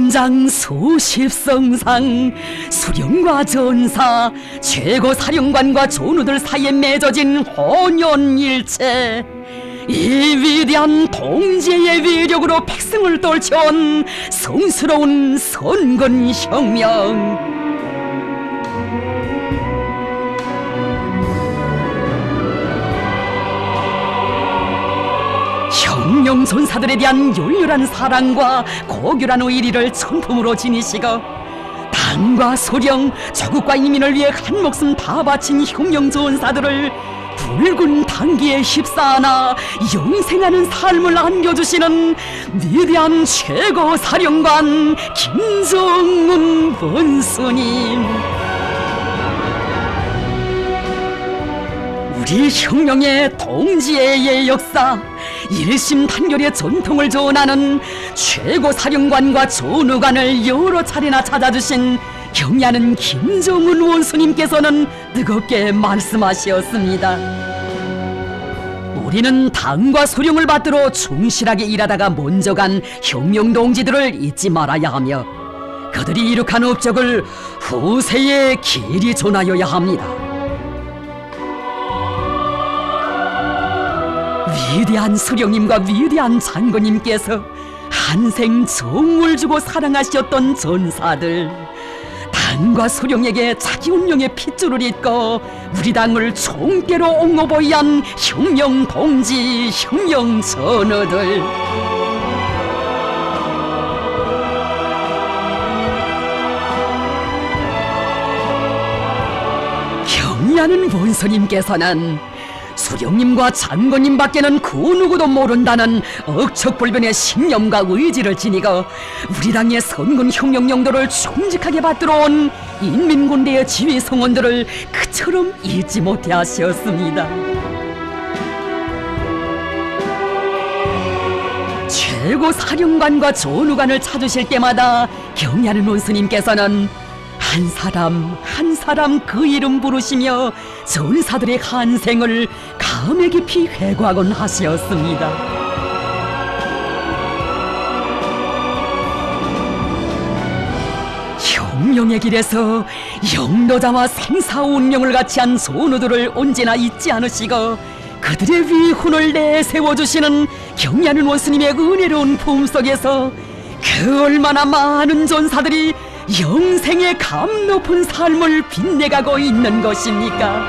전장 수십성상 수령과 전사 최고 사령관과 전우들 사이에 맺어진 혼연일체, 이 위대한 동지의 위력으로 백성을 떨쳐온 성스러운 선건혁명. 혁명 전사들에 대한 열렬한 사랑과 고결한 의리를 천품으로 지니시고, 당과 소령, 조국과 인민을 위해 한 목숨 다 바친 혁명 전사들을 붉은 단기에 휩싸아나 영생하는 삶을 안겨주시는 위대한 최고 사령관 김정은 원수님, 우리 혁명의 동지의 역사, 일심단결의 전통을 전하는 최고 사령관과 전우관을 여러 차례나 찾아주신 경애하는 김정은 원수님께서는 뜨겁게 말씀하셨습니다. 우리는 당과 소령을 받들어 충실하게 일하다가 먼저 간 혁명 동지들을 잊지 말아야 하며, 그들이 이룩한 업적을 후세에 길이 전하여야 합니다. 위대한 수령님과 위대한 장군님께서 한생 정을 주고 사랑하셨던 전사들, 당과 소령에게 자기 운명의 핏줄을 잇고 우리 당을 총대로 옹호보이한 혁명 동지, 혁명 전우들, 경의하는 원수님께서는 수령님과 장군님 밖에는 그 누구도 모른다는 억척불변의 신념과 의지를 지니고 우리 당의 선군 혁명 영도를 충직하게 받들어온 인민군대의 지휘 성원들을 그처럼 잊지 못해 하셨습니다. 최고 사령관과 전우관을 찾으실 때마다 경의하는 원수님께서는 한 사람 한 사람 그 이름 부르시며 전사들의 한생을 감회 깊이 회고하곤 하시었습니다. 혁명의 길에서 영도자와 생사운명을 같이 한 전우들을 언제나 잊지 않으시고 그들의 위훈을 내세워주시는 경의하는 원수님의 은혜로운 품속에서 그 얼마나 많은 전사들이 영생의 감 높은 삶을 빛내가고 있는 것입니까?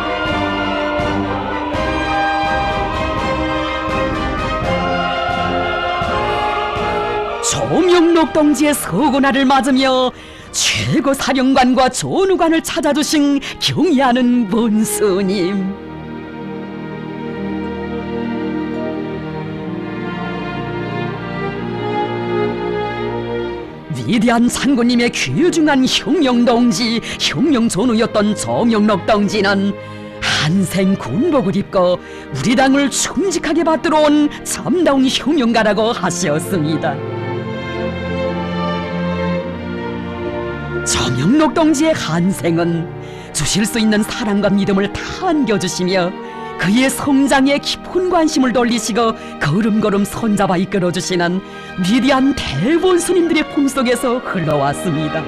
조명록 동지의 서고날을 맞으며 최고 사령관과 전우관을 찾아주신 경의하는 원수님, 위대한 장군님의 귀중한 혁명 동지, 혁명 전우였던 조명록 동지는 한생 군복을 입고 우리 당을 충직하게 받들어온 참다운 혁명가라고 하셨습니다. 조명록 동지의 한생은 주실 수 있는 사랑과 믿음을 다 안겨주시며 그의 성장에 깊은 관심을 돌리시고 걸음걸음 손잡아 이끌어주시는 위대한 대원수님들의 품속에서 흘러왔습니다.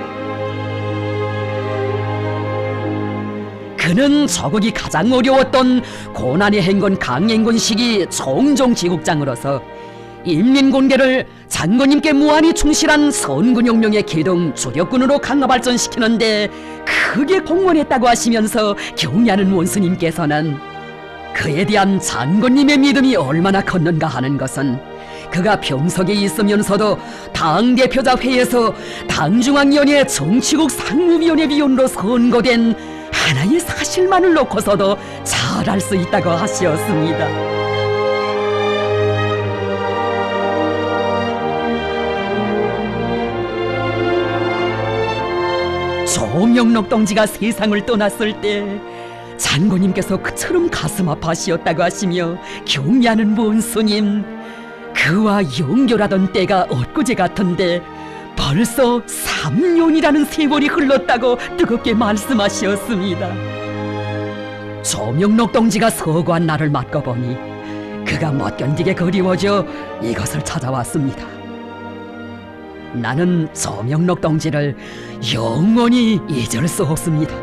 그는 조국이 가장 어려웠던 고난의 행군 강행군 시기 종종지국장으로서 인민군대를 장군님께 무한히 충실한 선군혁명의 기둥 주력군으로 강화 발전시키는데 크게 공헌했다고 하시면서 경의하는 원수님께서는 그에 대한 장군님의 믿음이 얼마나 컸는가 하는 것은 그가 병석에 있으면서도 당대표자 회에서 당중앙위원회 정치국 상무위원회 위원으로 선거된 하나의 사실만을 놓고서도 잘 알 수 있다고 하시었습니다. 조명록 동지가 세상을 떠났을 때 장군님께서 그처럼 가슴 아파하시었다고 하시며 경의하는 원수님, 그와 연결하던 때가 엊그제 같은데 벌써 3년이라는 세월이 흘렀다고 뜨겁게 말씀하시었습니다. 조명록 동지가 서거한 날을 맞고 보니 그가 못 견디게 그리워져 이것을 찾아왔습니다. 나는 조명록 동지를 영원히 잊을 수 없습니다.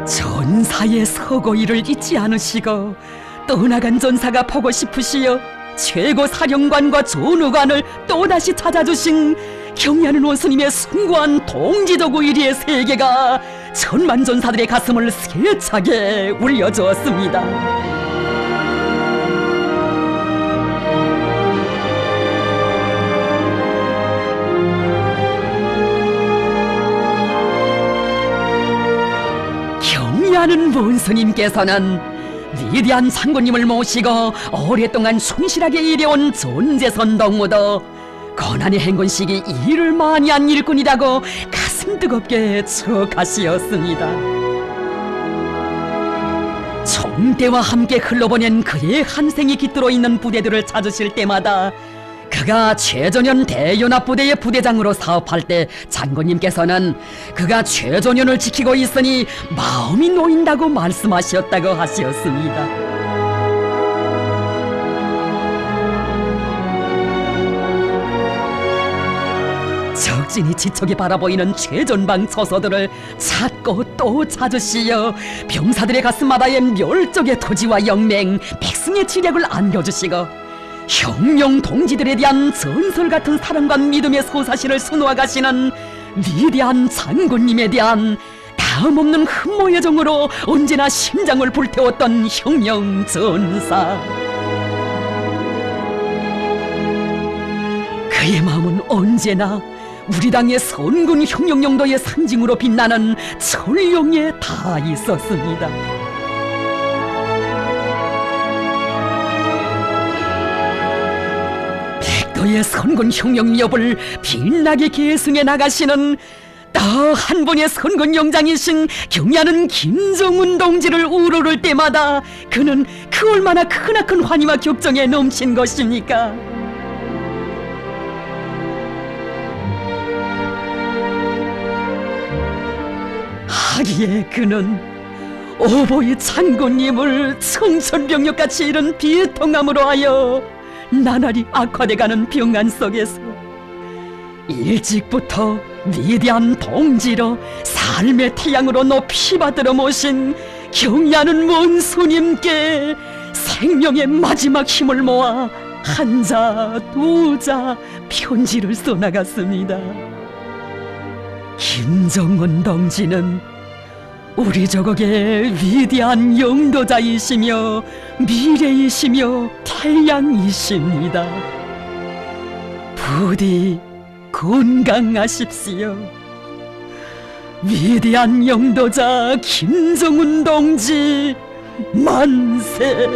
전사의 서고일을 잊지 않으시고 떠나간 전사가 보고 싶으시어 최고 사령관과 전우관을 또다시 찾아주신 경의하는 원수님의 숭고한 동지도구 일의 세계가 천만 전사들의 가슴을 세차게 울려주었습니다. 경의하는 원수님께서는 위대한 장군님을 모시고 오랫동안 충실하게 일해온 존재선 동무도 고난의 행군식이 일을 많이 한 일꾼이라고 가슴 뜨겁게 축하시었습니다. 총대와 함께 흘러보낸 그의 한 생이 깃들어 있는 부대들을 찾으실 때마다 그가 최전현 대연합부대의 부대장으로 사업할 때 장군님께서는 그가 최전현을 지키고 있으니 마음이 놓인다고 말씀하셨다고 하셨습니다. 적진이 지척이 바라보이는 최전방 처소들을 찾고 또 찾으시어 병사들의 가슴마다의 멸족의 토지와 영맹, 백승의 지력을 안겨주시고 혁명 동지들에 대한 전설 같은 사랑과 믿음의 소사시를 수놓아 가시는 위대한 장군님에 대한 다음없는 흠모의 정으로 언제나 심장을 불태웠던 혁명 전사. 그의 마음은 언제나 우리 당의 선군 혁명 용도의 상징으로 빛나는 철룡에 닿아 있었습니다. 백도의 선군 혁명 위협을 빛나게 계승해 나가시는 또 한 분의 선군 영장이신 경의하는 김정은 동지를 우러를 때마다 그는 그 얼마나 크나큰 환희와 격정에 넘친 것입니까? 하기에 그는 오보이 장군님을 청천벽력같이 이른 비통함으로 하여 나날이 악화돼가는 병안 속에서 일찍부터 위대한 동지로 삶의 태양으로 높이 받들어 모신 경의하는 원수님께 생명의 마지막 힘을 모아 한 자, 두 자 편지를 써나갔습니다. 김정은 동지는 우리 조국의 위대한 영도자이시며 미래이시며 태양이십니다. 부디 건강하십시오. 위대한 영도자 김정은 동지 만세.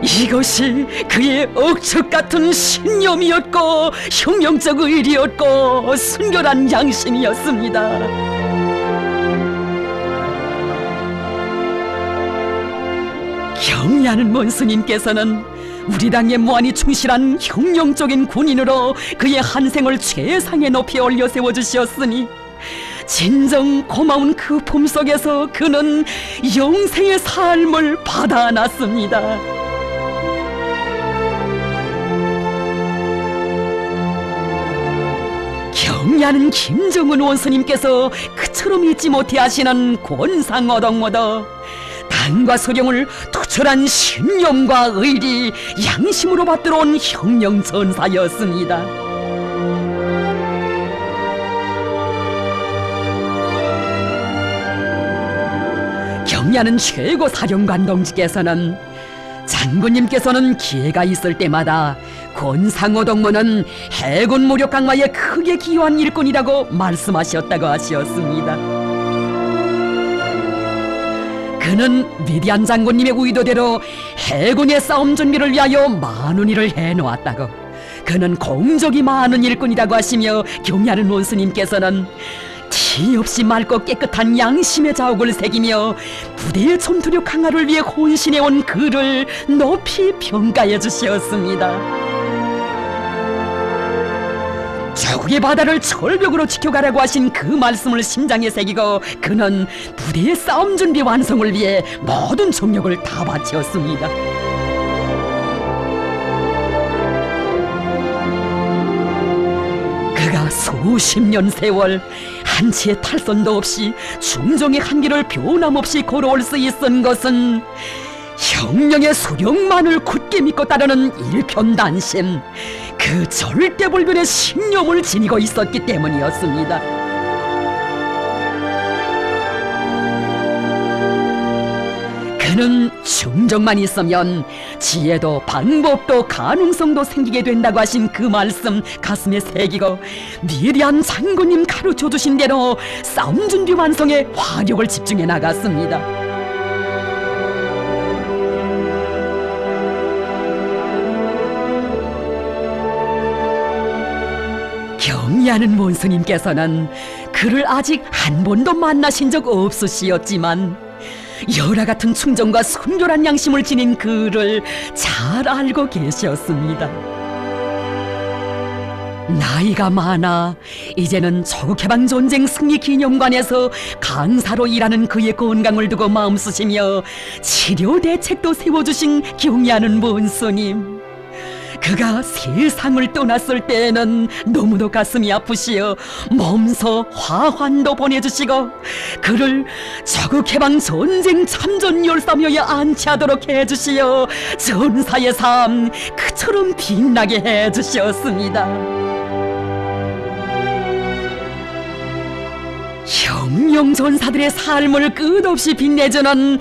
이것이 그의 억척 같은 신념이었고 혁명적 의리였고 순결한 양심이었습니다. 경의하는 원수님께서는 우리 당의 무한히 충실한 혁명적인 군인으로 그의 한 생을 최상에 높이 올려 세워주셨으니 진정 고마운 그 품속에서 그는 영생의 삶을 받아놨습니다. 경의하는 김정은 원수님께서 그처럼 잊지 못해 하시는 권상어덕모도 당과 소령을 투철한 신념과 의리, 양심으로 받들어온 혁명 전사였습니다. 경의하는 최고 사령관 동지께서는 장군님께서는 기회가 있을 때마다 권상호 동무는 해군 무력 강화에 크게 기여한 일꾼이라고 말씀하셨다고 하셨습니다. 그는 위대한 장군님의 의도대로 해군의 싸움 준비를 위하여 많은 일을 해놓았다고, 그는 공적이 많은 일꾼이라고 하시며 경의하는 원수님께서는 티 없이 맑고 깨끗한 양심의 자욱을 새기며 부대의 전투력 강화를 위해 혼신해온 그를 높이 평가해 주셨습니다. 조국의 바다를 철벽으로 지켜가라고 하신 그 말씀을 심장에 새기고 그는 부대의 싸움 준비 완성을 위해 모든 정력을 다 바치었습니다. 수십 년 세월 한치의 탈선도 없이 중종의 한길을 변함없이 걸어올 수 있은 것은 혁명의 수령만을 굳게 믿고 따르는 일편단심, 그 절대불변의 신념을 지니고 있었기 때문이었습니다. 그는 중정만 있으면 지혜도 방법도 가능성도 생기게 된다고 하신 그 말씀 가슴에 새기고 위대한 장군님 가르쳐주신 대로 싸움 준비 완성에 화력을 집중해 나갔습니다. 경의하는 원수님께서는 그를 아직 한 번도 만나신 적 없으시었지만 열화 같은 충정과 순결한 양심을 지닌 그를 잘 알고 계셨습니다. 나이가 많아 이제는 조국해방 전쟁 승리 기념관에서 강사로 일하는 그의 건강을 두고 마음 쓰시며 치료 대책도 세워주신 경의하는 원수님, 그가 세상을 떠났을 때에는 너무도 가슴이 아프시어 몸소 화환도 보내주시고 그를 조국해방 전쟁 참전 열사묘에 안치하도록 해주시어 전사의 삶 그처럼 빛나게 해주셨습니다. 혁명 전사들의 삶을 끝없이 빛내주는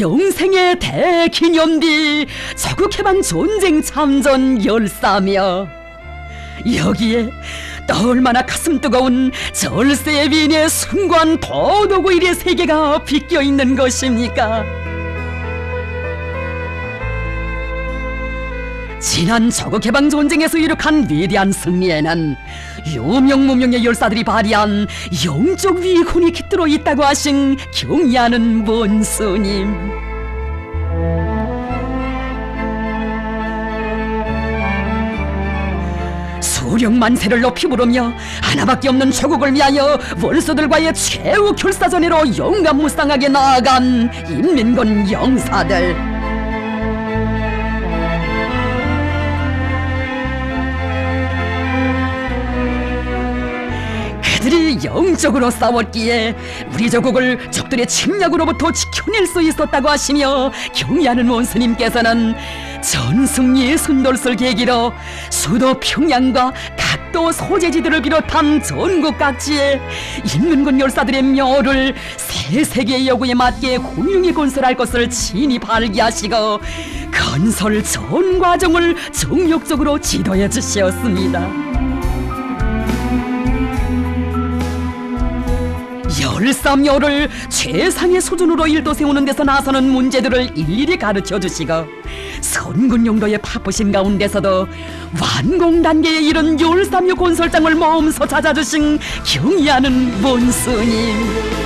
영생의 대기념비 조국해방 전쟁 참전 열사며, 여기에 또 얼마나 가슴 뜨거운 절세의 비인의 순관 도도구일의 세계가 비껴있는 것입니까? 지난 조국해방 전쟁에서 이룩한 위대한 승리에는 유명무명의 열사들이 발휘한 영적 위훈이 깃들어 있다고 하신 경의하는 원수님, 수령만세를 높이 부르며 하나밖에 없는 조국을 위하여 원수들과의 최후 결사전으로 용감무쌍하게 나아간 인민군 영사들, 그들이 영적으로 싸웠기에 우리 조국을 적들의 침략으로부터 지켜낼 수 있었다고 하시며 경의하는 원수님께서는 전승리의 순돌을 계기로 수도 평양과 각도 소재지들을 비롯한 전국 각지에 인민군 열사들의 묘를 새 세계의 요구에 맞게 훌륭히 건설할 것을 친히 발기하시고 건설 전 과정을 정력적으로 지도해 주시었습니다. 열사묘를 최상의 수준으로 일도 세우는 데서 나서는 문제들을 일일이 가르쳐 주시고 선군 용도에 바쁘신 가운데서도 완공 단계에 이른 열사묘 건설장을 마음서 찾아주신 경의하는 원수님,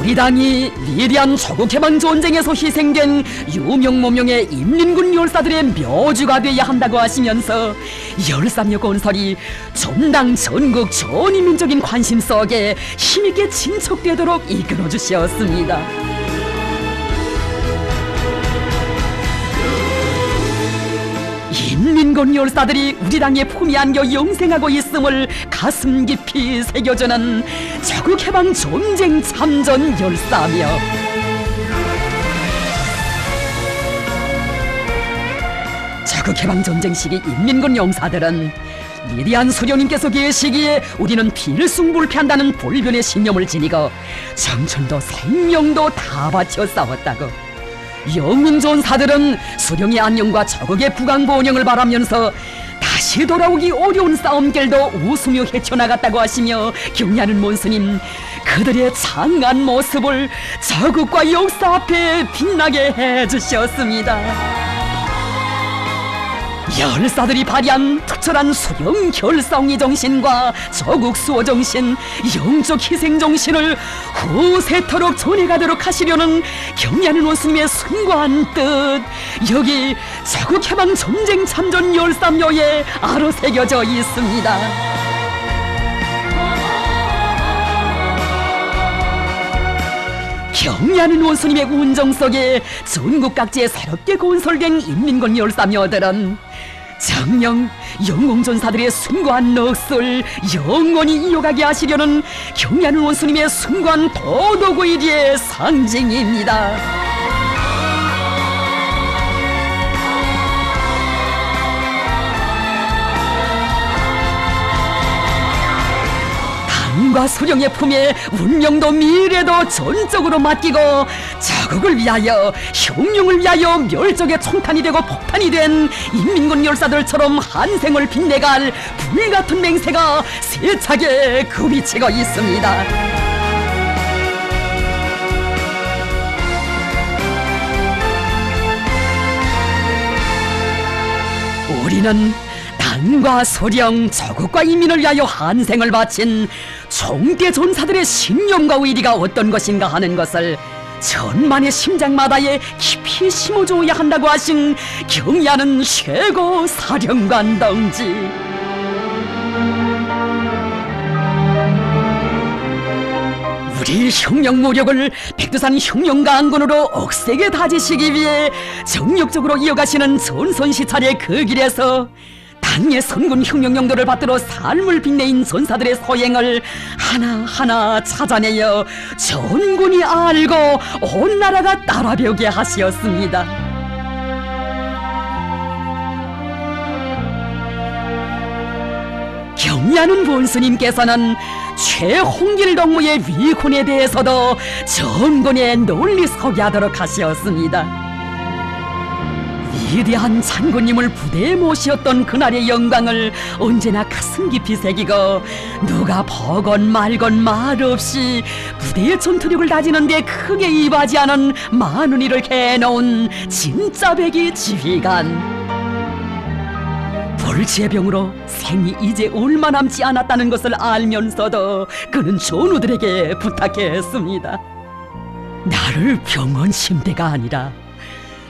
우리 당이 위대한 조국해방 전쟁에서 희생된 유명무명의 인민군 열사들의 묘주가 되어야 한다고 하시면서 열사묘 건설이 전당 전국 전인민적인 관심 속에 힘있게 진척되도록 이끌어 주셨습니다. 인민군 열사들이 우리 당의 품에 안겨 영생하고 있음을 가슴 깊이 새겨주는 조국해방 전쟁 참전 열사며, 조국해방 전쟁 시기 인민군 영사들은 위대한 수령님께서 계시기에 우리는 필승불패한다는 불변의 신념을 지니고 청춘도 생명도 다 바쳐 싸웠다고, 영웅 전사들은 수령의 안녕과 조국의 부강번영을 바라면서 다시 돌아오기 어려운 싸움길도 웃으며 헤쳐나갔다고 하시며 경의하는 원수님, 그들의 장한 모습을 조국과 역사 앞에 빛나게 해주셨습니다. 열사들이 발휘한 특별한 수령 결사옹의 정신과 조국 수호 정신, 영적 희생 정신을 후세토록 전해가도록 하시려는 경의하는 원수님의 숭고한 뜻, 여기 조국해방 전쟁 참전 열사묘에 아로 새겨져 있습니다. 경의하는 원수님의 운정 속에 전국 각지에 새롭게 건설된 인민군 열사묘들은 정녕 영웅전사들의 숭고한 넋을 영원히 이어가게 하시려는 경리하는 원수님의 숭고한 도덕의리의 상징입니다. 당과 소령의 품에 운명도 미래도 전적으로 맡기고 자국을 위하여 혁명을 위하여 멸종의 총탄이 되고 폭탄이 된 인민군 열사들처럼 한생을 빛내갈 불같은 맹세가 세차게 굽이치고 있습니다. 우리는 당과 소령, 조국과 인민을 위하여 한생을 바친 총대 전사들의 신념과 의리가 어떤 것인가 하는 것을 천만의 심장마다에 깊이 심어줘야 한다고 하신 경의하는 최고 사령관 동지. 우리 혁명 무력을 백두산 혁명강군으로 억세게 다지시기 위해 정력적으로 이어가시는 전선시찰의 그 길에서 당의 선군 혁명용도를 받들어 삶을 빛내인 전사들의 소행을 하나하나 찾아내어 전군이 알고 온 나라가 따라배우게 하시었습니다. 경리하는 본스님께서는 최홍길 동무의 위훈에 대해서도 전군에 널리 소개하도록 하시었습니다. 위대한 장군님을 부대에 모시었던 그날의 영광을 언제나 가슴 깊이 새기고 누가 보건 말건 말없이 부대의 전투력을 다지는데 크게 입하지 않은 많은 일을 해놓은 진짜 백이 지휘관. 불치의 병으로 생이 이제 얼마 남지 않았다는 것을 알면서도 그는 전우들에게 부탁했습니다. 나를 병원 침대가 아니라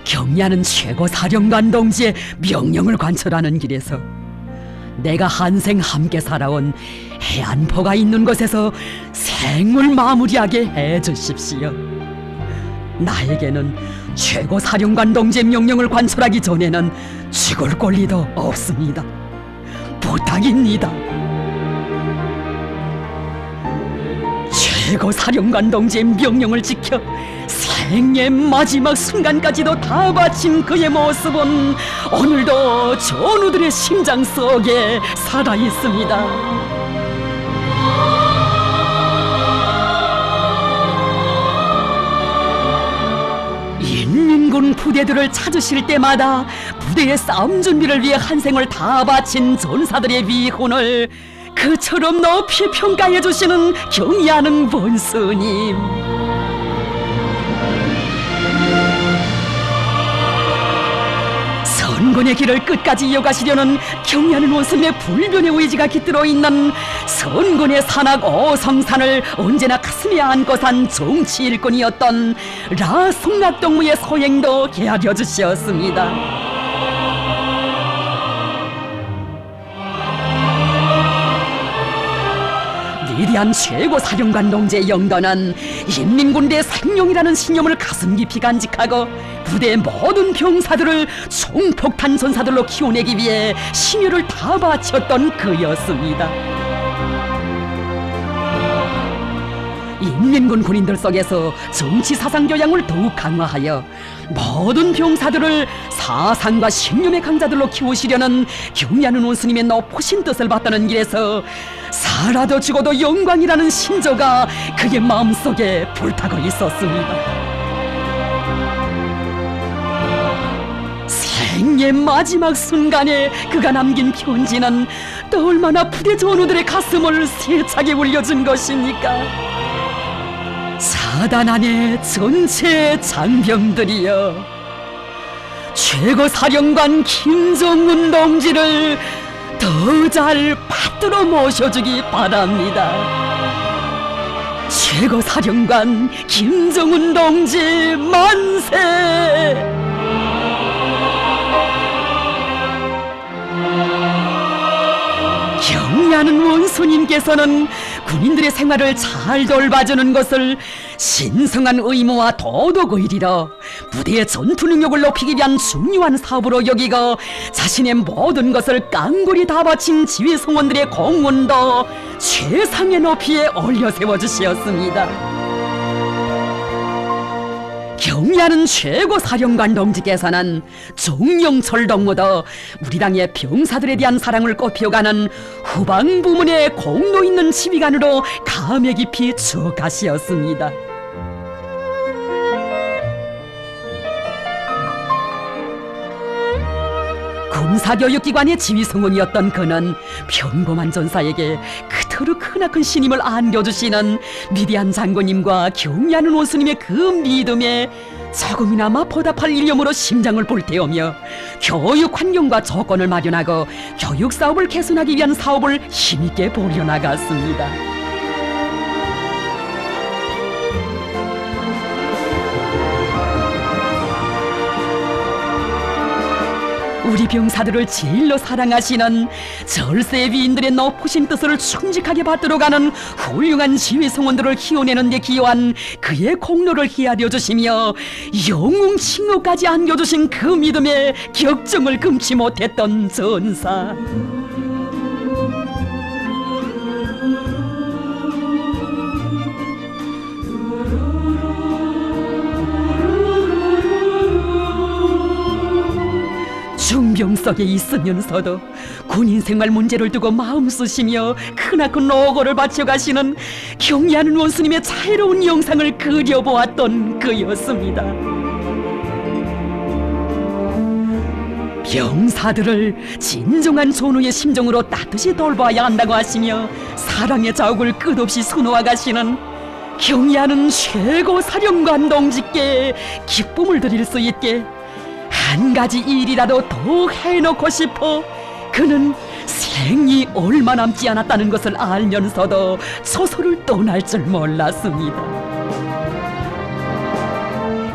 경리하는 최고 사령관 동지의 명령을 관철하는 길에서 내가 한생 함께 살아온 해안포가 있는 곳에서 생을 마무리하게 해주십시오. 나에게는 최고 사령관 동지의 명령을 관철하기 전에는 죽을 권리도 없습니다. 부탁입니다. 최고 사령관 동지의 명령을 지켜 생의 마지막 순간까지도 다 바친 그의 모습은 오늘도 전우들의 심장 속에 살아있습니다. 인민군 부대들을 찾으실 때마다 부대의 싸움 준비를 위해 한생을 다 바친 전사들의 위훈을 그처럼 높이 평가해 주시는 경의하는 본스님. 선군의 길을 끝까지 이어가시려는 경의하는 원수님의 불변의 의지가 깃들어 있는 선군의 산악 오성산을 언제나 가슴에 안고 산 정치 일꾼이었던 라송락동무의 소행도 헤아려 주셨습니다. 위대한 최고 사령관 동지의 영도는 인민군대의 생명이라는 신념을 가슴 깊이 간직하고 부대의 모든 병사들을 총폭탄 전사들로 키워내기 위해 심혈을 다 바쳤던 그였습니다. 인민군 군인들 속에서 정치 사상 교양을 더욱 강화하여 모든 병사들을 사상과 신념의 강자들로 키우시려는 경리하는 원수님의 높으신 뜻을 받드는 길에서 살아도 죽어도 영광이라는 신조가 그의 마음속에 불타고 있었습니다. 생의 마지막 순간에 그가 남긴 편지는 또 얼마나 부대 전우들의 가슴을 세차게 울려준 것입니까? 사단 안의 전체 장병들이여, 최고 사령관 김정은 동지를 더 잘 받들어 모셔주기 바랍니다. 최고 사령관 김정은 동지 만세! 경리하는 원수님께서는 군인들의 생활을 잘 돌봐주는 것을 신성한 의무와 도덕의리로 부대의 전투 능력을 높이기 위한 중요한 사업으로 여기고 자신의 모든 것을 깡골이 다 바친 지휘 성원들의 공헌도 최상의 높이에 올려 세워주시었습니다. 경의하는 최고 사령관 동지께서는 종영철 동무도 우리 당의 병사들에 대한 사랑을 꽃피워가는 후방 부문의 공로 있는 지휘관으로 감회 깊이 추억하시었습니다. 군사교육기관의 지휘성원이었던 그는 평범한 전사에게 그토록 크나큰 신임을 안겨주시는 위대한 장군님과 경의하는 원수님의 그 믿음에 조금이나마 보답할 일념으로 심장을 불태우며 교육 환경과 조건을 마련하고 교육 사업을 개선하기 위한 사업을 힘있게 벌여나갔습니다. 우리 병사들을 제일로 사랑하시는 절세 위인들의 높으신 뜻을 충직하게 받들어 가는 훌륭한 지휘 성원들을 키워내는 데 기여한 그의 공로를 헤아려 주시며 영웅 칭호까지 안겨주신 그 믿음에 격정을 금치 못했던 전사. 중병석에 있으면서도 군인 생활 문제를 두고 마음 쓰시며 크나큰 노고를 바쳐가시는 경의하는 원수님의 자애로운 영상을 그려보았던 그였습니다. 병사들을 진정한 전우의 심정으로 따뜻이 돌봐야 한다고 하시며 사랑의 자욱을 끝없이 수놓아 가시는 경의하는 최고 사령관 동지께 기쁨을 드릴 수 있게 한 가지 일이라도 더 해놓고 싶어 그는 생이 얼마 남지 않았다는 것을 알면서도 소설을 떠날 줄 몰랐습니다.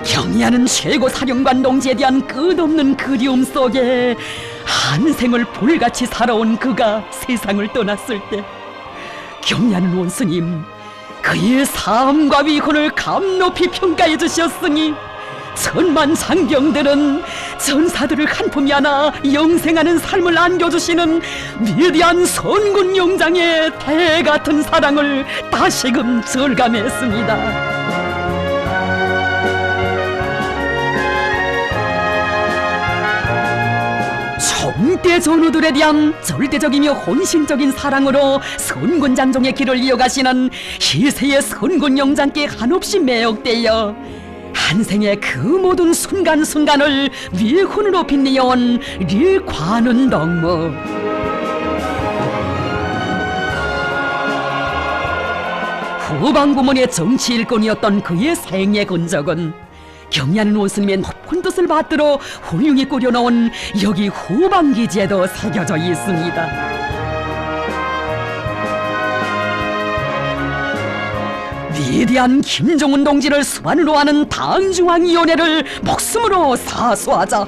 경의하는 최고 사령관 동지에 대한 끝없는 그리움 속에 한 생을 불같이 살아온 그가 세상을 떠났을 때 경의하는 원수님, 그의 삶과 위훈을 감높이 평가해 주셨으니 천만 장병들은 전사들을 한품이 안아 영생하는 삶을 안겨주시는 위대한 선군 용장의 대같은 사랑을 다시금 절감했습니다. 총대 전우들에 대한 절대적이며 혼신적인 사랑으로 선군 장종의 길을 이어가시는 희세의 선군 용장께 한없이 매혹되어 한생의 그 모든 순간순간을 위훈으로 빛내어온 류관운 동무. 후방부문의 정치 일꾼이었던 그의 생애 건적은 경의하는 원수님의 높은 뜻을 받들어 훌륭히 꾸려놓은 여기 후방기지에도 새겨져 있습니다. 위대한 김정은 동지를 수반으로 하는 당중앙위원회를 목숨으로 사수하자.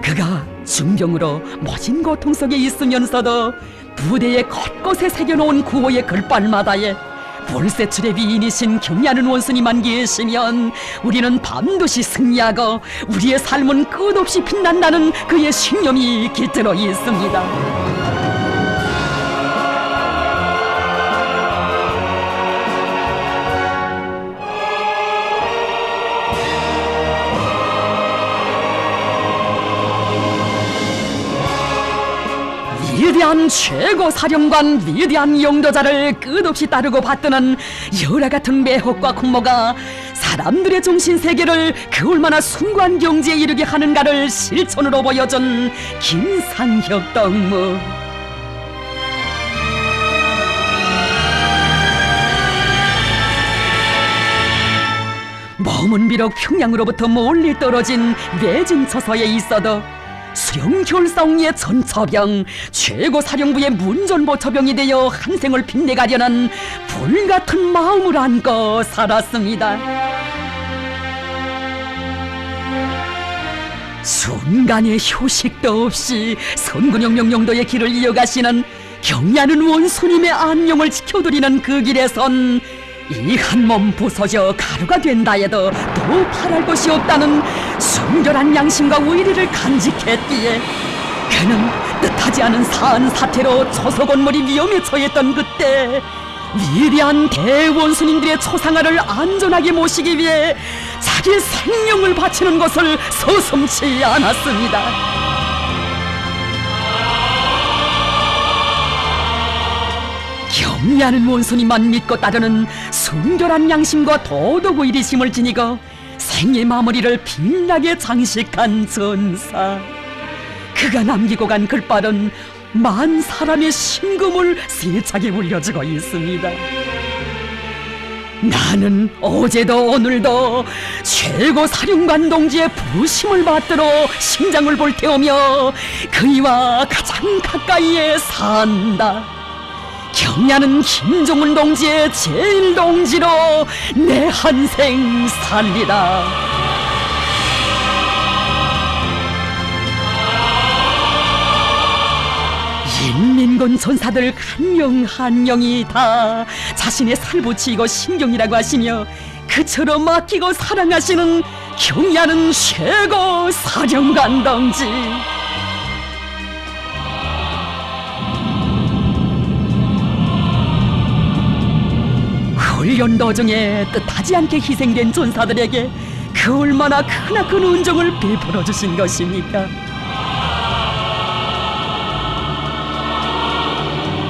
그가 중병으로 모진 고통 속에 있으면서도 부대의 곳곳에 새겨놓은 구호의 글발마다에 불세출의 위인이신 경의하는 원수님만 계시면 우리는 반드시 승리하고 우리의 삶은 끝없이 빛난다는 그의 신념이 깃들어 있습니다. 위대한 최고 사령관, 위대한 용도자를 끝없이 따르고 받드는 열화같은 매혹과 공모가 사람들의 정신세계를 그 얼마나 숭고한 경지에 이르게 하는가를 실천으로 보여준 김상혁 동무. 몸은 비록 평양으로부터 멀리 떨어진 외진 처소에 있어도 수령결사옹리의 전처병, 최고사령부의 문전보처병이 되어 한생을 빛내가려는 불같은 마음을 안고 살았습니다. 순간의 휴식도 없이 선군영명용도의 길을 이어가시는 경의하는 원수님의 안녕을 지켜드리는 그 길에선 이 한 몸 부서져 가루가 된다 해도 더 바랄 것이 없다는 순결한 양심과 의리를 간직했기에 그는 뜻하지 않은 사안 사태로 초소 건물이 위험에 처했던 그때 위대한 대원수님들의 초상화를 안전하게 모시기 위해 자기 생명을 바치는 것을 서슴지 않았습니다. 경리하는 원수님만 믿고 따르는 순결한 양심과 도덕 의리심을 지니고 생의 마무리를 빛나게 장식한 전사. 그가 남기고 간 글발은 만 사람의 심금을 세차게 울려주고 있습니다. 나는 어제도 오늘도 최고 사령관 동지의 부심을 받들어 심장을 볼태우며 그이와 가장 가까이에 산다. 경야는 김종훈 동지의 제일 동지로 내 한생 살리라. 인민군 전사들 한 영이 다 자신의 살붙이고 신경이라고 하시며 그처럼 아끼고 사랑하시는 경야는 최고 사령관 동지. 훈련 도중에 뜻하지 않게 희생된 전사들에게 그 얼마나 크나큰 은총을 베풀어 주신 것입니까?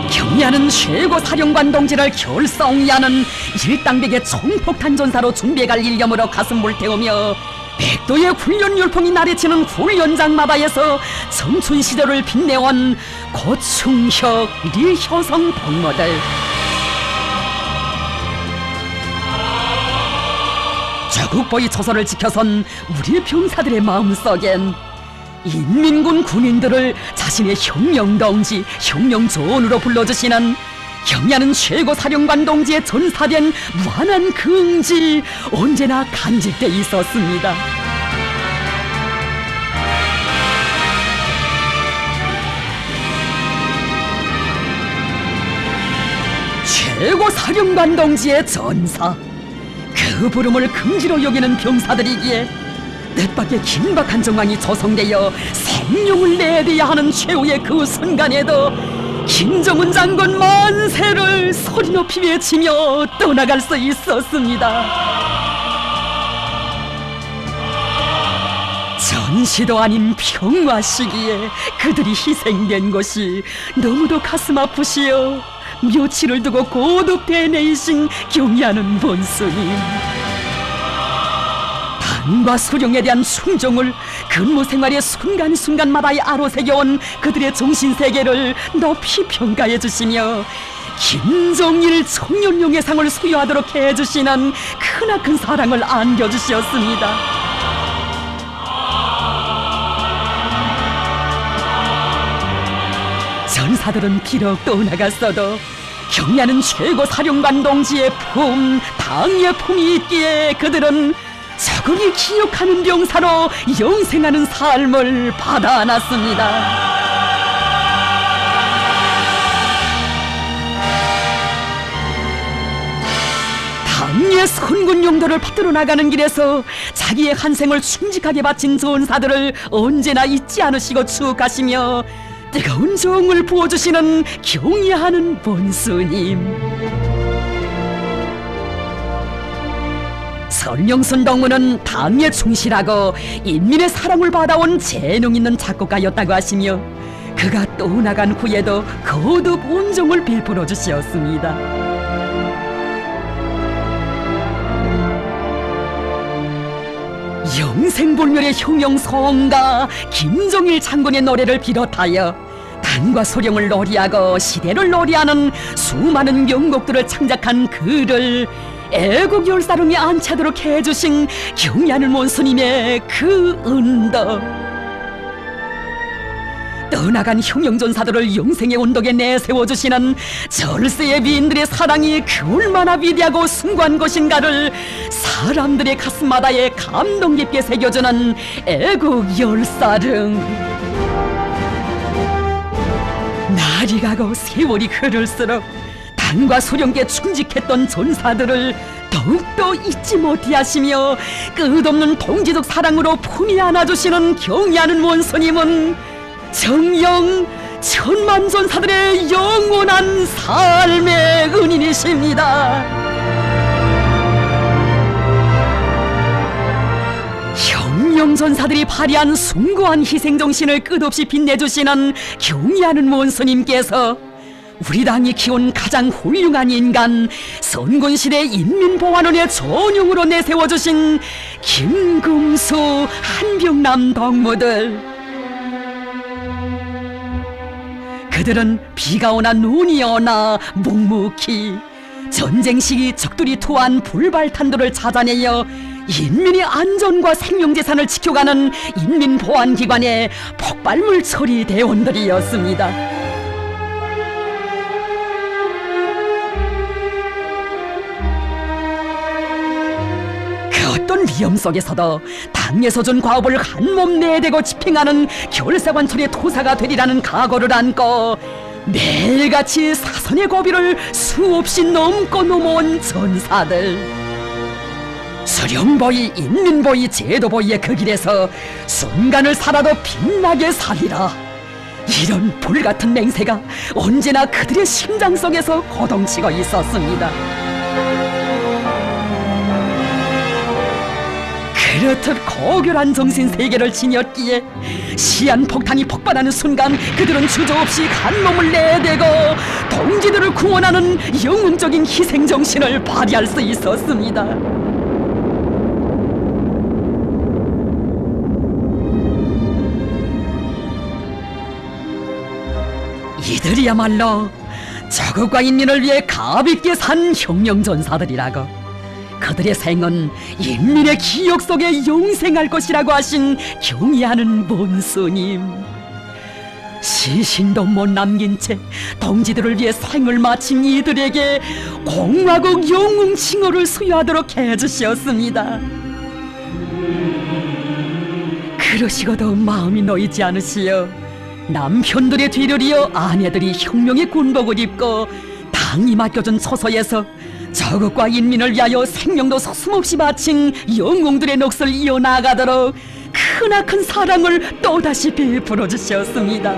경야는 최고 사령관 동지를 결성야는 일당백의 총폭탄 전사로 준비해갈 일념으로 가슴 불태우며 백도의 훈련 열풍이 나래치는 훈련장마다에서 청춘 시절을 빛내온 고충혁 리효성 동무들, 조국보위 초소를 지켜선 우리 병사들의 마음속엔 인민군 군인들을 자신의 혁명동지, 혁명조원으로 불러주시는 경야는 최고 사령관 동지의 전사된 무한한 긍지 언제나 간직돼 있었습니다. 최고 사령관 동지의 전사, 그 부름을 긍지로 여기는 병사들이기에 뜻밖의 긴박한 정황이 조성되어 생명을 내야 하는 최후의 그 순간에도 김정은 장군 만세를 소리 높이 외치며 떠나갈 수 있었습니다. 전시도 아닌 평화 시기에 그들이 희생된 것이 너무도 가슴 아프시어 묘치를 두고 고독 대내이신 경야는 본수님, 당과 수령에 대한 순종을 근무 생활의 순간순간마다에 아로새겨온 그들의 정신세계를 높이 평가해 주시며 김정일 청년용예상을 수여하도록 해주시는 크나큰 사랑을 안겨주셨습니다. 전사들은 비록 떠나갔어도 경야는 최고 사령관 동지의 품, 당의 품이 있기에 그들은 적응이 기억하는 병사로 영생하는 삶을 받아놨습니다. 당의 선군 용도를 받들어 나가는 길에서 자기의 한 생을 충직하게 바친 전사들을 언제나 잊지 않으시고 추억하시며 뜨거운 정을 부어주시는 경의하는 본수님. 설명순 동무는 당에 충실하고 인민의 사랑을 받아온 재능 있는 작곡가였다고 하시며 그가 떠나간 후에도 거듭 온종을 베풀어 주셨습니다. 영생불멸의 혁명성가 김정일 장군의 노래를 비롯하여 당과 소령을 노래하고 시대를 노래하는 수많은 명곡들을 창작한 그를 애국 열사릉에 안치하도록 해주신 경야는 원수님의 그 은덕, 떠나간 혁명전사들을 영생의 언덕에 내세워주시는 절세의 위인들의 사랑이 그 얼마나 위대하고 숭고한 것인가를 사람들의 가슴마다에 감동 깊게 새겨주는 애국 열사릉. 날이 가고 세월이 흐를수록 땅과 소령께 충직했던 전사들을 더욱더 잊지 못하시며 끝없는 동지적 사랑으로 품이 안아주시는 경의하는 원수님은 정녕 천만 전사들의 영원한 삶의 은인이십니다. 혁명 전사들이 발휘한 숭고한 희생정신을 끝없이 빛내주시는 경의하는 원수님께서 우리 당이 키운 가장 훌륭한 인간 선군시대 인민보안원의 전용으로 내세워주신 김금수, 한병남 덕무들, 그들은 비가 오나 눈이 오나 묵묵히 전쟁 시기 적들이 투한 불발탄도를 찾아내어 인민의 안전과 생명재산을 지켜가는 인민보안기관의 폭발물 처리 대원들이었습니다. 어떤 위험 속에서도 당에서 준 과업을 한몸 내대고 집행하는 결사관철의 토사가 되리라는 각오를 안고 매일같이 사선의 고비를 수없이 넘고 넘어온 전사들, 수령보위, 인민보위, 제도보위의 그 길에서 순간을 살아도 빛나게 살리라, 이런 불같은 맹세가 언제나 그들의 심장 속에서 거동치고 있었습니다. 그렇듯 고결한 정신세계를 지녔기에 시한폭탄이 폭발하는 순간 그들은 주저없이 한몸을 내대고 동지들을 구원하는 영웅적인 희생정신을 발휘할 수 있었습니다. 이들이야말로 자국과 인민을 위해 가볍게 산 혁명전사들이라고, 그들의 생은 인민의 기억 속에 영생할 것이라고 하신 경의하는 본수님, 시신도 못 남긴 채 동지들을 위해 생을 마친 이들에게 공화국 영웅 칭호를 수여하도록 해주셨습니다. 그러시고도 마음이 놓이지 않으시어 남편들의 뒤를 이어 아내들이 혁명의 군복을 입고 당이 맡겨준 처소에서 저국과 인민을 위하여 생명도 서슴없이 바친 영웅들의 넋을 이어나가도록 크나큰 사랑을 또다시 베풀어 주셨습니다.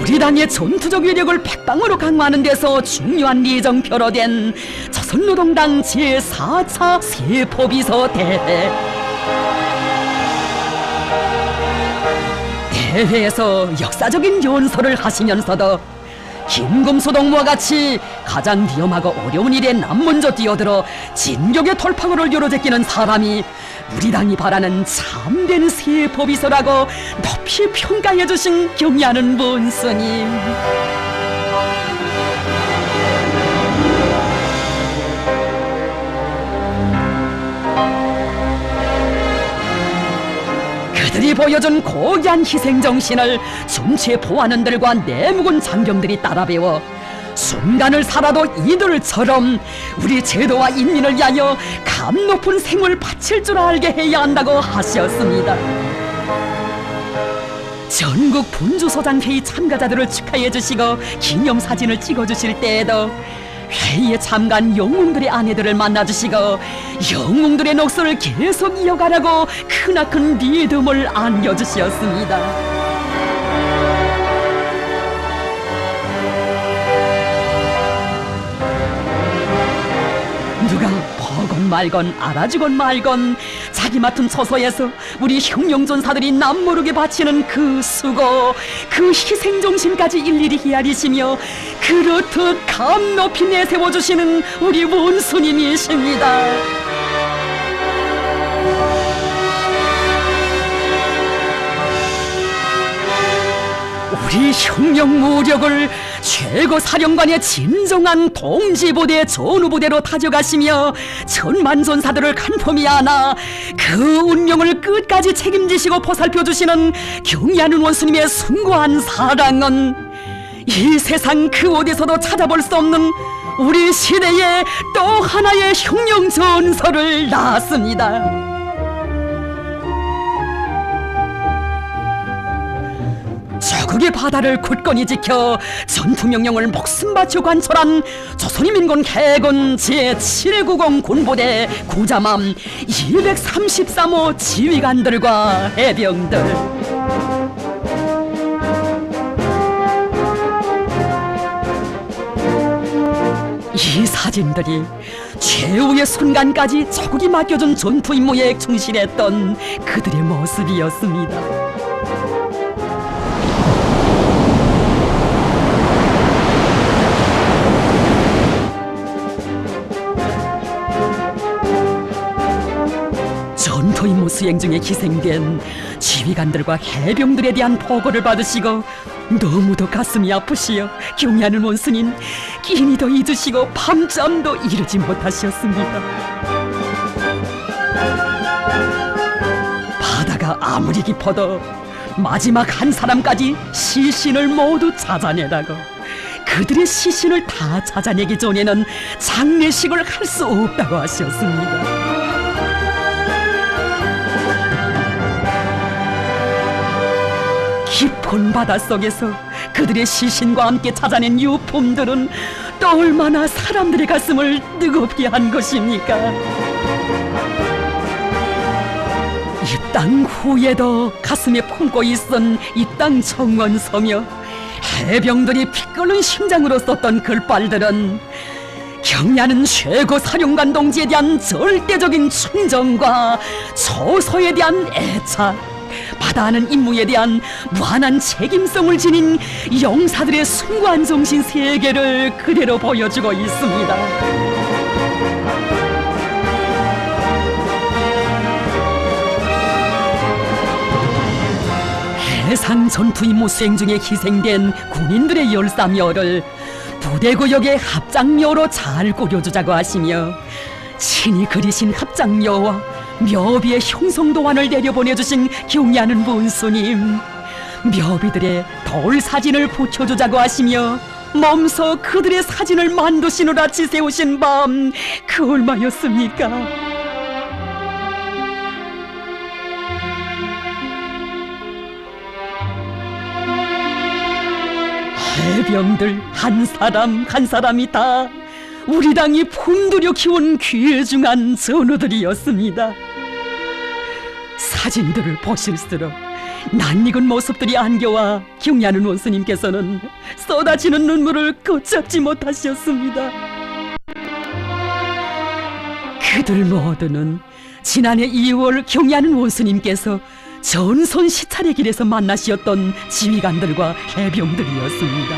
우리 당의 전투적 위력을 백방으로 강화하는 데서 중요한 리정표로 된 조선노동당 제4차 세포비서 대회, 대회에서 역사적인 연설을 하시면서도 김금수 동무와 같이 가장 위험하고 어려운 일에 남먼저 뛰어들어 진격의 돌파구를 열어제끼는 사람이 우리 당이 바라는 참된 세포비서라고 높이 평가해주신 경의하는 본스님, 그들이 보여준 고귀한 희생정신을 중체 보안원들과 내묵은 장병들이 따라 배워 순간을 살아도 이들처럼 우리 제도와 인민을 위하여 감 높은 생을 바칠 줄 알게 해야 한다고 하셨습니다. 전국 분주소장 회의 참가자들을 축하해 주시고 기념사진을 찍어주실 때에도 회의에 참가한 영웅들의 아내들을 만나주시고 영웅들의 녹서를 계속 이어가라고 크나큰 믿음을 안겨주셨습니다. 누가 보건 말건 알아주건 말건 자기 맡은 처소에서 우리 혁명전사들이 남모르게 바치는 그 수고, 그 희생정신까지 일일이 헤아리시며 그렇듯 감 높이 내세워주시는 우리 원수님이십니다. 우리 혁명 무력을 최고 사령관의 진정한 동지부대 전후부대로 다져가시며 천만 전사들을 간폼히 안아 그 운명을 끝까지 책임지시고 보살펴주시는 경의하는 원수님의 숭고한 사랑은 이 세상 그 어디서도 찾아볼 수 없는 우리 시대의 또 하나의 혁명 전설을 낳았습니다. 자국의 바다를 굳건히 지켜 전투명령을 목숨 바쳐 관철한 조선인민군 해군 제790 군부대 구자맘 233호 지휘관들과 해병들, 이 사진들이 최후의 순간까지 조국이 맡겨준 전투 임무에 충실했던 그들의 모습이었습니다. 전투 임무 수행 중에 희생된 지휘관들과 해병들에 대한 보고를 받으시고 너무도 가슴이 아프시어 경의하는 원수님 끼니도 잊으시고 밤잠도 이루지 못하셨습니다. 바다가 아무리 깊어도 마지막 한 사람까지 시신을 모두 찾아내라고, 그들의 시신을 다 찾아내기 전에는 장례식을 할 수 없다고 하셨습니다. 깊은 바닷속에서 그들의 시신과 함께 찾아낸 유품들은 또 얼마나 사람들의 가슴을 뜨겁게 한 것입니까? 이 땅 후에도 가슴에 품고 있은 이 땅 정원서며 해병들이 피 끓는 심장으로 썼던 글발들은 경의하는 최고 사령관 동지에 대한 절대적인 충정과 초소에 대한 애착, 바다하는 임무에 대한 무한한 책임성을 지닌 용사들의 숭고한 정신 세계를 그대로 보여주고 있습니다. 해상 전투 임무 수행 중에 희생된 군인들의 열사묘를 부대구역의 합장묘로 잘 꾸려주자고 하시며 친히 그리신 합장묘와 묘비의 형성도안을 내려보내주신 경의하는 문수님, 묘비들의 돌 사진을 붙여주자고 하시며 몸소 그들의 사진을 만드시느라 지새우신 밤 그 얼마였습니까? 해병들 한 사람 한 사람이 다 우리 당이 품들여 키운 귀중한 전우들이었습니다. 사진들을 보실수록 낯익은 모습들이 안겨와 경의하는 원수님께서는 쏟아지는 눈물을 걷잡지 못하셨습니다. 그들 모두는 지난해 2월 경의하는 원수님께서 전선 시찰의 길에서 만나시었던 지휘관들과 해병들이었습니다.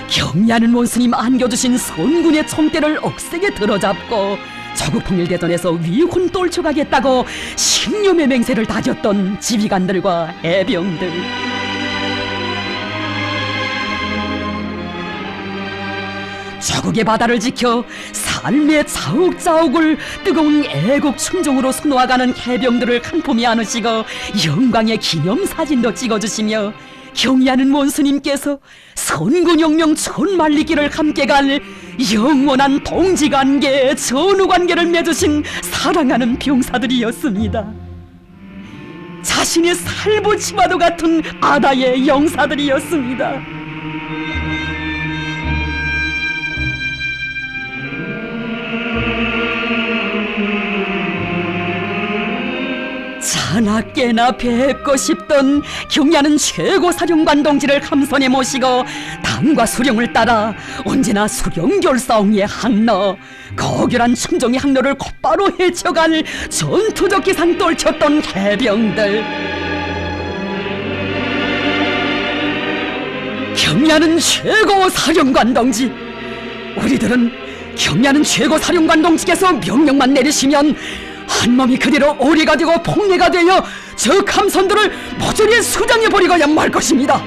경의하는 원수님 안겨주신 선군의 총대를 억세게 들어잡고 조국통일대전에서 위훈 떨쳐가겠다고 신념의 맹세를 다졌던 지휘관들과 해병들, 조국의 바다를 지켜 삶의 자욱자욱을 뜨거운 애국 충정으로 수놓아가는 해병들을 한품에 안으시고 영광의 기념사진도 찍어주시며 경의하는 원수님께서 선군혁명 천만리길을 함께 갈 영원한 동지관계, 전우관계를 맺으신 사랑하는 병사들이었습니다. 자신의 살부치마도 같은 아다의 영사들이었습니다. 자나깨나 뵙고 싶던 경의하는 최고 사령관 동지를 함선에 모시고 당과 수령을 따라 언제나 수령결사옹의 항로, 거결한 충정의 항로를 곧바로 헤쳐갈 전투적 기상 떨쳤던 해병들, 경의하는 최고 사령관 동지, 우리들은 경의하는 최고 사령관 동지께서 명령만 내리시면 한몸이 그대로 오리가 되고 폭례가 되어 저 함선들을 모조리 수장해버리고야 말 것입니다.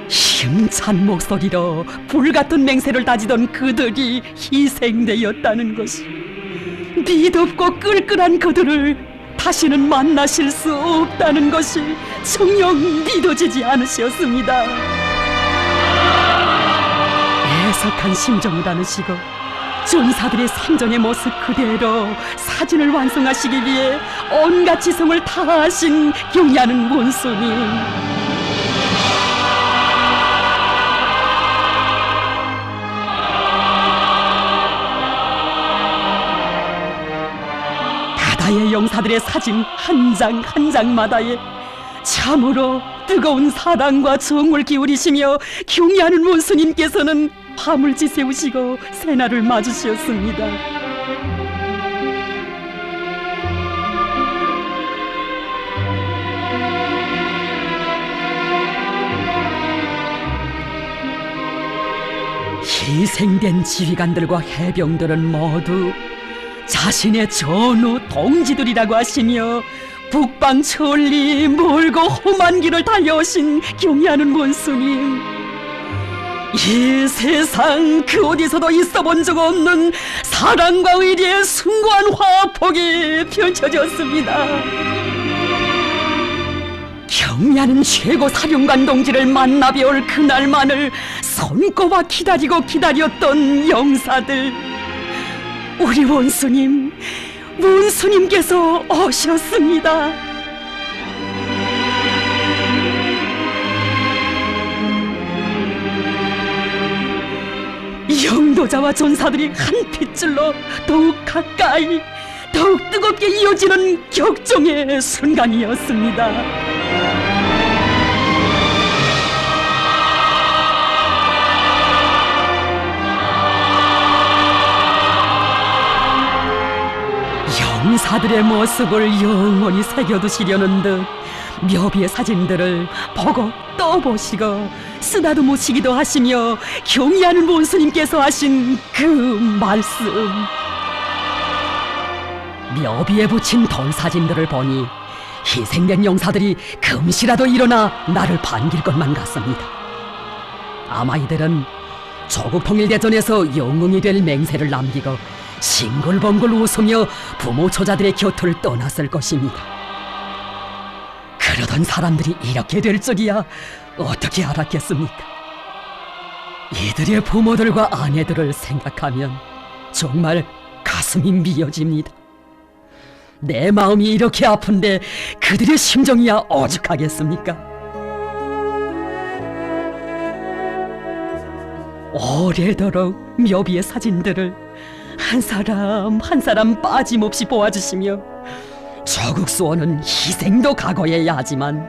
힘찬 목소리로 불같은 맹세를 다지던 그들이 희생되었다는 것이, 미덥고 끌끌한 그들을 다시는 만나실 수 없다는 것이 정녕 믿어지지 않으셨습니다. 애석한 심정을 안으시고 전사들의 생전의 모습 그대로 사진을 완성하시기 위해 온갖 지성을 다하신 경의하는 원수님, 바다의 용사들의 사진 한 장 한 장마다에 참으로 뜨거운 사랑과 정을 기울이시며 경의하는 원수님께서는 밤을 지새우시고 새날을 맞으셨습니다. 희생된 지휘관들과 해병들은 모두 자신의 전우 동지들이라고 하시며 북방 천리 멀고 험한 길을 달려오신 경의하는 원수님, 이 세상 그 어디서도 있어본 적 없는 사랑과 의리의 숭고한 화폭이 펼쳐졌습니다. 경의하는 최고 사령관 동지를 만나 뵈올 그날만을 손꼽아 기다렸던 영사들, 우리 원수님께서 오셨습니다. 영도자와 전사들이 한 핏줄로 더욱 가까이, 더욱 뜨겁게 이어지는 격정의 순간이었습니다. 영사들의 모습을 영원히 새겨두시려는 듯 묘비의 사진들을 보고 또 보시고 쓰다듬으시기도 하시며 경의하는 원수님께서 하신 그 말씀, 묘비에 붙인 돌사진들을 보니 희생된 영사들이 금시라도 일어나 나를 반길 것만 같습니다. 아마 이들은 조국 통일대전에서 영웅이 될 맹세를 남기고 싱글벙글 웃으며 부모 초자들의 곁을 떠났을 것입니다. 그러던 사람들이 이렇게 될 줄이야 어떻게 알았겠습니까? 이들의 부모들과 아내들을 생각하면 정말 가슴이 미어집니다. 내 마음이 이렇게 아픈데 그들의 심정이야 오죽하겠습니까? 오래도록 묘비의 사진들을 한 사람 한 사람 빠짐없이 보아주시며 조국 수호는 희생도 각오해야 하지만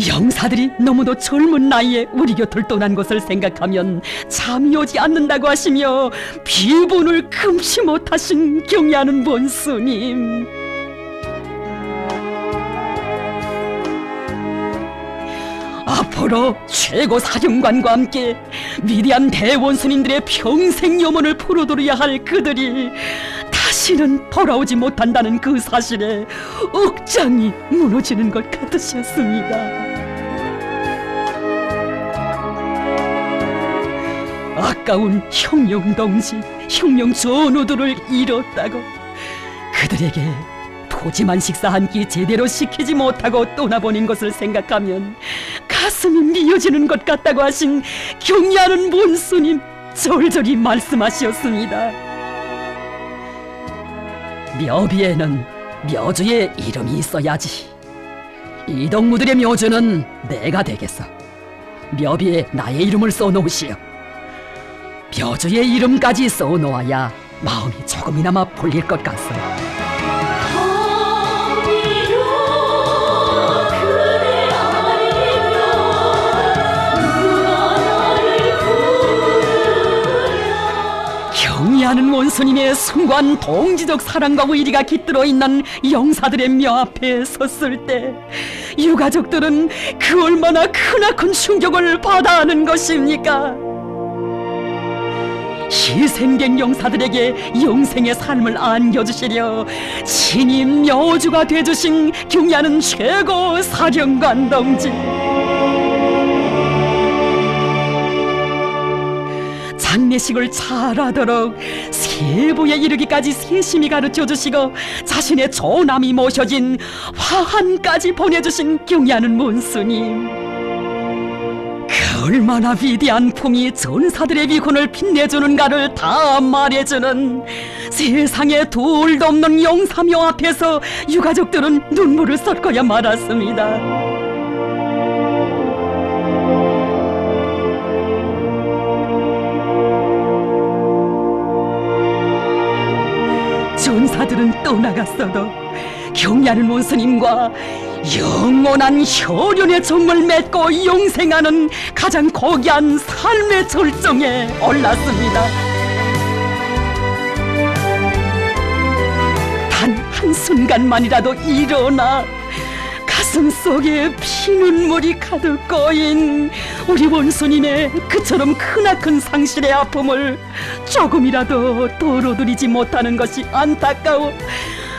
영사들이 너무도 젊은 나이에 우리 곁을 떠난 것을 생각하면 잠이 오지 않는다고 하시며 비분을 금치 못하신 경의하는 원수님, 앞으로 최고 사령관과 함께 위대한 대원수님들의 평생 염원을 풀어드려야 할 그들이 다시는 돌아오지 못한다는 그 사실에 억장이 무너지는 것 같으셨습니다. 아까운 형용 동지, 형용 전우들을 잃었다고 그들에게 푸짐한 식사 한 끼 제대로 시키지 못하고 떠나보낸 것을 생각하면 가슴이 미어지는 것 같다고 하신 경의하는 원수님 절절히 말씀하셨습니다. 묘비에는 묘주의 이름이 있어야지. 이동무들의 묘주는 내가 되겠어. 묘비에 나의 이름을 써놓으시오. 묘주의 이름까지 써놓아야 마음이 조금이나마 풀릴 것 같소. 경의하는 원수님의 숭고한 동지적 사랑과 의리가 깃들어 있는 영사들의 묘 앞에 섰을 때 유가족들은 그 얼마나 크나큰 충격을 받아 하는 것입니까? 희생된 영사들에게 영생의 삶을 안겨주시려 친히 묘주가 되주신 경의하는 최고 사령관 동지, 장례식을 잘하도록 세부에 이르기까지 세심히 가르쳐주시고 자신의 조남이 모셔진 화환까지 보내주신 경의하는 문수님, 그 얼마나 위대한 품이 전사들의 위훈을 빛내주는가를 다 말해주는 세상에 둘도 없는 용사묘 앞에서 유가족들은 눈물을 쏟고야 말았습니다. 전사들은 떠나갔어도 경리하는 원수님과 영원한 혈연의 정을 맺고 영생하는 가장 고귀한 삶의 절정에 올랐습니다. 단 한순간만이라도 일어나 가슴 속에 피눈물이 가득 고인 우리 원수님의 그처럼 크나큰 상실의 아픔을 조금이라도 덜어드리지 못하는 것이 안타까워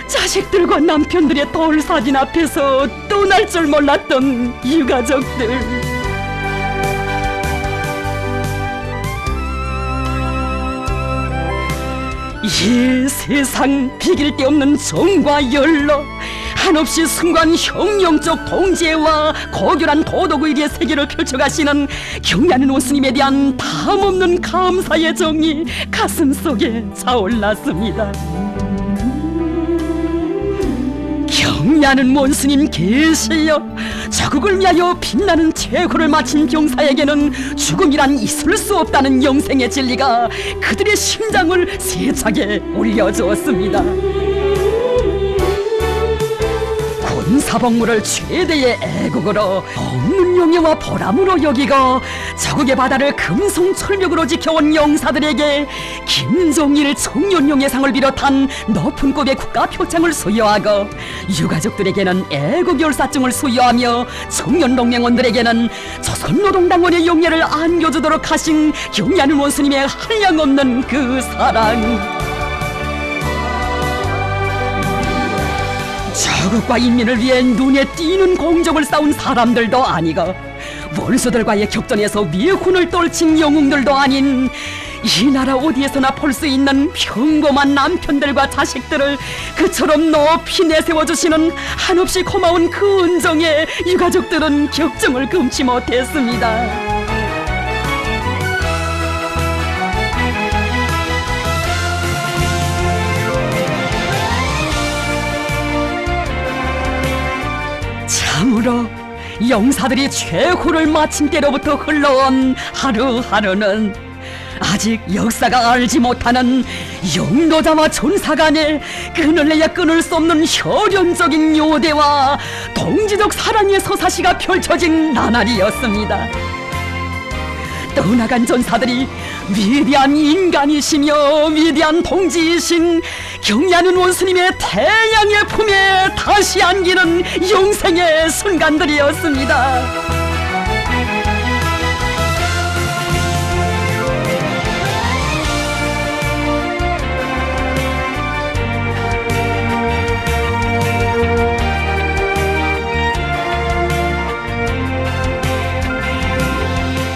자식들과 남편들의 돌사진 앞에서 떠날 줄 몰랐던 유가족들. 이 세상 비길 데 없는 정과 열로 한없이 순간 혁명적 동지애와 고결한 도덕의리의 세계를 펼쳐가시는 경리하는 원수님에 대한 담없는 감사의 정이 가슴속에 차올랐습니다. 경리하는 원수님 계시여, 자국을 위하여 빛나는 최후를 마친 병사에게는 죽음이란 있을 수 없다는 영생의 진리가 그들의 심장을 세차게 올려주었습니다. 군사복무를 최대의 애국으로 없는 용의와 보람으로 여기고 자국의 바다를 금송철벽으로 지켜온 영사들에게 김종일 청년용예상을 비롯한 높은 급의 국가표창을 수여하고 유가족들에게는 애국열사증을 수여하며 청년동맹원들에게는 조선노동당원의 용예를 안겨주도록 하신 경리하는 원수님의 한량없는 그 사랑, 자국과 인민을 위해 눈에 띄는 공적을 쌓은 사람들도 아니고 원수들과의 격전에서 위훈을 떨친 영웅들도 아닌 이 나라 어디에서나 볼 수 있는 평범한 남편들과 자식들을 그처럼 높이 내세워주시는 한없이 고마운 그 은정에 유가족들은 격정을 금치 못했습니다. 참으로 영사들이 최후를 마친 때로부터 흘러온 하루하루는 아직 역사가 알지 못하는 영도자와 전사 간의 끊을래야 끊을 수 없는 혈연적인 요대와 동지적 사랑의 서사시가 펼쳐진 나날이었습니다. 떠나간 전사들이 위대한 인간이시며 위대한 동지이신 경리하는 원수님의 태양의 품에 다시 안기는 영생의 순간들이었습니다.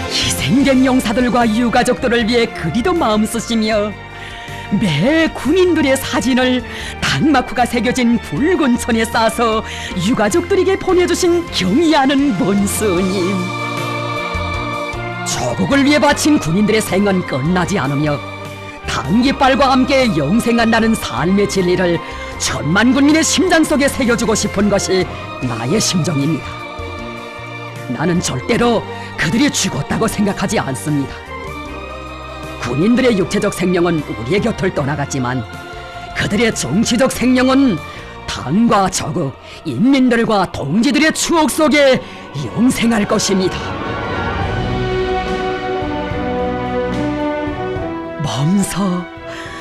희생된 영사들과 유가족들을 위해 그리도 마음 쓰시며 매 군인들의 사진을 당마쿠가 새겨진 붉은 천에 싸서 유가족들에게 보내주신 경의하는 원수님. 조국을 위해 바친 군인들의 생은 끝나지 않으며 당깃발과 함께 영생한다는 삶의 진리를 천만 군민의 심장 속에 새겨주고 싶은 것이 나의 심정입니다. 나는 절대로 그들이 죽었다고 생각하지 않습니다. 군인들의 육체적 생명은 우리의 곁을 떠나갔지만 그들의 정치적 생명은 당과 저국, 인민들과 동지들의 추억 속에 영생할 것입니다. 몸서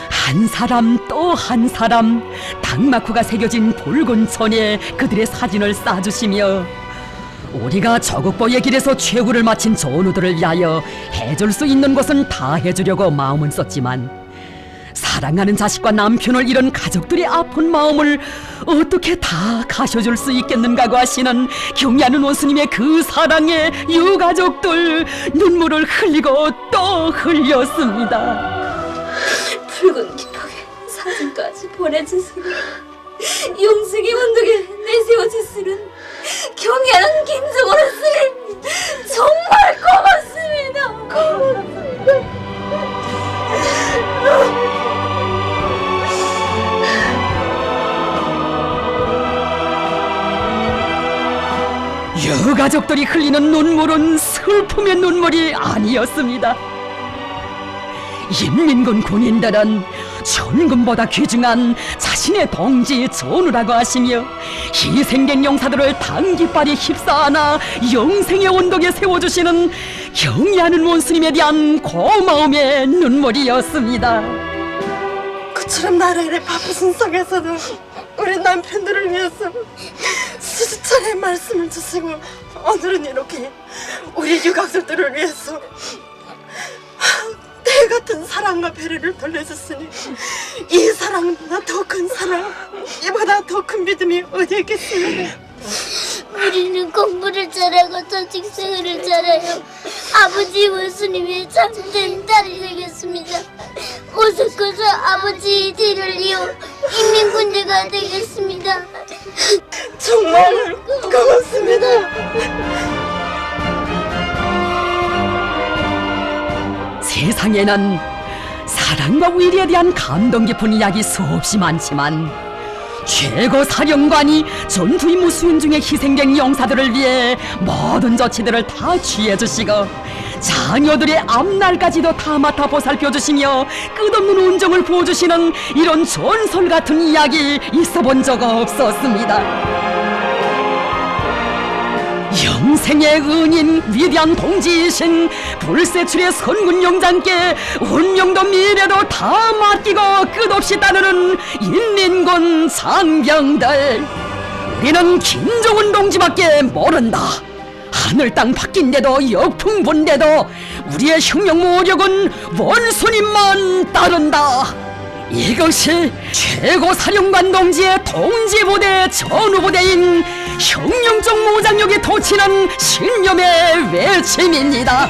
한 사람 또 한 사람 당마쿠가 새겨진 붉은 천에 그들의 사진을 쌓아주시며 우리가 저국보의 길에서 최후를 마친 전우들을 위하여 해줄 수 있는 것은 다 해주려고 마음은 썼지만 사랑하는 자식과 남편을 잃은 가족들의 아픈 마음을 어떻게 다 가셔줄 수 있겠는가고 하시는 경리하는 원수님의 그 사랑에 유가족들 눈물을 흘리고 또 흘렸습니다. 붉은 기pak에 사진까지 보내주시고 용승의 원덕에 내세워주시는 경애하는 김정원 스님 정말 고맙습니다. 여가족들이 흘리는 눈물은 슬픔의 눈물이 아니었습니다. 인민군 군인들은 천금보다 귀중한 자신의 동지 전우라고 하시며 희생된 용사들을 단기빨이 휩싸아나 영생의 언덕에 세워주시는 경의하는 원수님에 대한 고마움의 눈물이었습니다. 그처럼 나라의 바쁘신 속에서도 우리 남편들을 위해서 수십 차례 말씀을 주시고 오늘은 이렇게 우리 유가족들을 위해서 때 같은 사랑과 배려를 돌려줬으니 이 사랑보다 더 큰 사랑, 이보다 더 큰 믿음이 어디 있겠습니까? 우리는 공부를 잘하고 자식생활을 잘해요. 아버지 원수님의 참된 딸이 되겠습니다. 어서 커서 아버지의 뒤를 이어 인민군대가 되겠습니다. 정말 고맙습니다. 세상에는 사랑과 위리에 대한 감동 깊은 이야기 수없이 많지만 최고 사령관이 전투 임무 수행 중에 희생된 용사들을 위해 모든 조치들을 다 취해주시고 자녀들의 앞날까지도 다 맡아 보살펴주시며 끝없는 온정을 부어주시는 이런 전설 같은 이야기 있어본 적 없었습니다. 영생의 은인 위대한 동지이신 불세출의 선군 용장께 운명도 미래도 다 맡기고 끝없이 따르는 인민군 장병들, 우리는 김정은 동지밖에 모른다. 하늘 땅 바뀐데도 역풍 분데도 우리의 혁명 모력은 원수님만 따른다. 이것이 최고 사령관 동지의 동지부대 전후부대인 혁명적 무장력이 돋치는 신념의 외침입니다.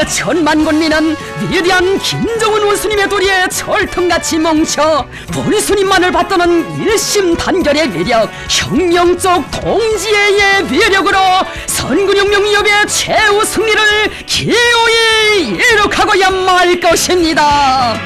천만 군민은 위대한 김정은 원수님의 도리에 철통같이 뭉쳐 원수님만을 받드는 일심단결의 위력, 혁명적 동지의 위력으로 선군혁명 위협의 최후 승리를 기어이 이룩하고야 말 것입니다.